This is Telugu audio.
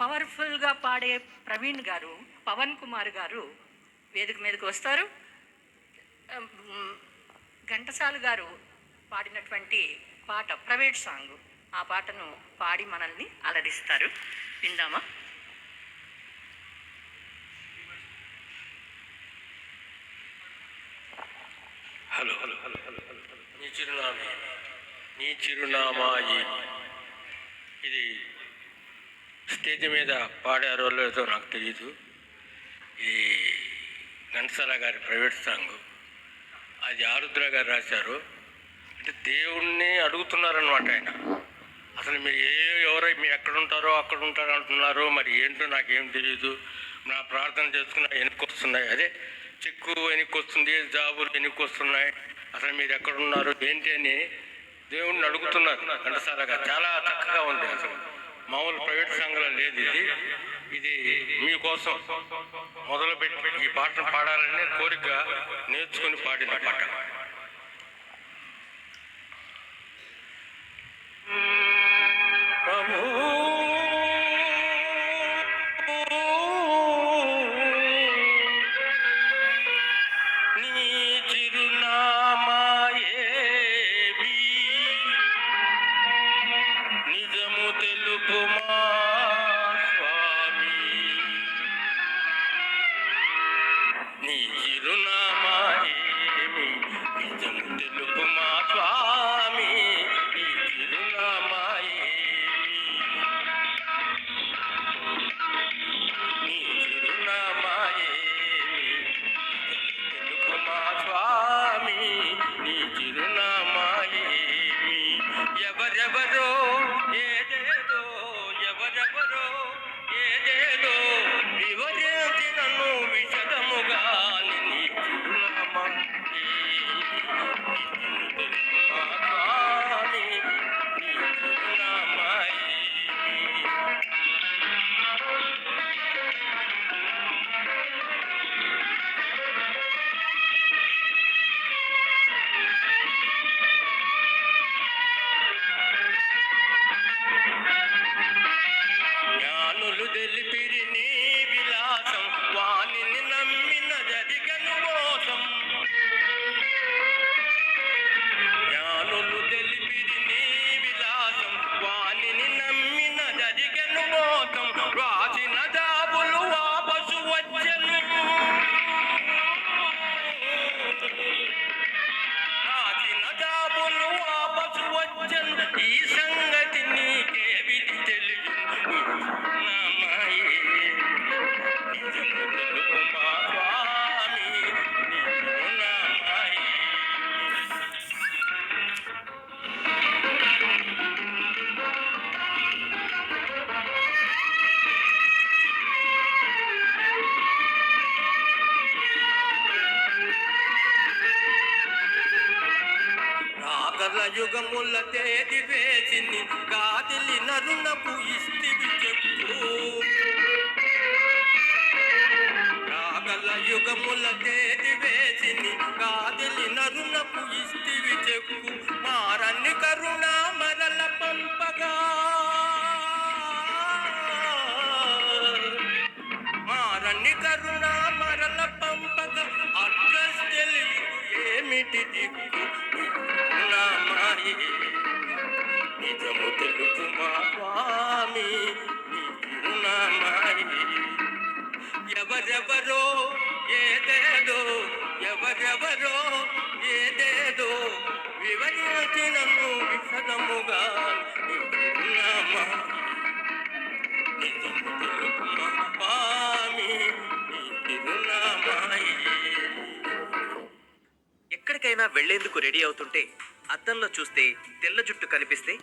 పవర్ఫుల్గా పాడే ప్రవీణ్ గారు, పవన్ కుమార్ గారు వేదిక మీదకి వస్తారు. ఘంటసాల గారు పాడినటువంటి పాట ప్రైవేట్ సాంగ్, ఆ పాటను పాడి మనల్ని అలరిస్తారు. విందామా? హలో హలో హలో హలో నీ చిరునామా ఇది స్టేజ్ మీద పాడారో లేదో నాకు తెలియదు. ఈ ఘంటసాల గారి ప్రైవేట్ సాంగ్, అది ఆరుద్ర గారు రాశారు. అంటే దేవుణ్ణి అడుగుతున్నారనమాట ఆయన. అసలు మీరు మీరు ఎక్కడుంటారో అక్కడ ఉంటారో అంటున్నారు, మరి ఏంటో నాకేం తెలియదు. నా ప్రార్థన చేసుకున్నా వెనక్కి వస్తున్నాయి, అదే చెక్కు వెనక్కి వస్తుంది, జాబులు వెనక్కి వస్తున్నాయి, అసలు మీరు ఎక్కడున్నారు ఏంటి అని దేవుణ్ణి అడుగుతున్నారు ఘంటసాల గారు. చాలా చక్కగా ఉంది. అసలు మామూలు ప్రైవేట్ సంఘంలో లేదు ఇది. ఇది మీకోసం మొదలుపెట్టి ఈ పాటను పాడాలనే కోరిక నేర్చుకుని పాడిన పాట. యుగముల తేది వేసిని గాదిలి నరునకు ఇస్తివి చెప్పు. రాగల యుగముల తేది వేసిని గాదిలి నరునకు ఇస్తివి చెప్పు. మారన్ని కరుణ మరల పంపగా, మారన్ని కరుణ మరల పంపగా, అడ్రస్ తెలియదు ఏమిటి దిక్కు. నిజము తెలుపు మా స్వామి నీ చిరునామాయి. ఎవరెవరో ఏదేదో, ఎవరెవరో ఏదేదో వివరించినను విఫలముగా నీ చిరునామా. నిజము తెలుపు మా స్వామి నీ చిరునామాయి. ఎక్కడికైనా వెళ్లేందుకు రెడీ అవుతుంటే అద్దంలో చూస్తే తెల్ల జుట్టు కనిపిస్తే